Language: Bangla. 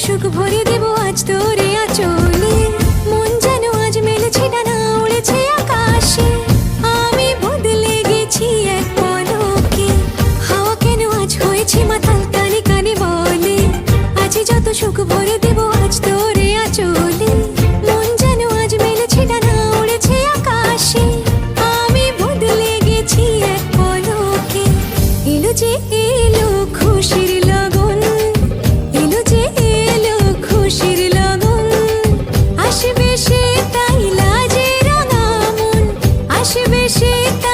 সুখ ভরে দেব আজ তোরে আঁচলে। মন যেন আজ মেলেছে ডানা, উড়েছে আকাশে। আমি বদলে গেছি এক পলকে, হাওয়া কেন আজ হয়েছে মাতাল, কানে কানে বলে আজ যত সুখ ভরে দেব আজ তোরে আঁচলে। মন যেন আজ মেলেছে ডানা, উড়েছে আকাশে। আমি বদলে গেছি এক পলকে। এলো যে এলো খুশির লগন, এলো যে এলো খুশির লগন। আসবে সে তাই লাজে রাঙা মন, আসবে সে তাই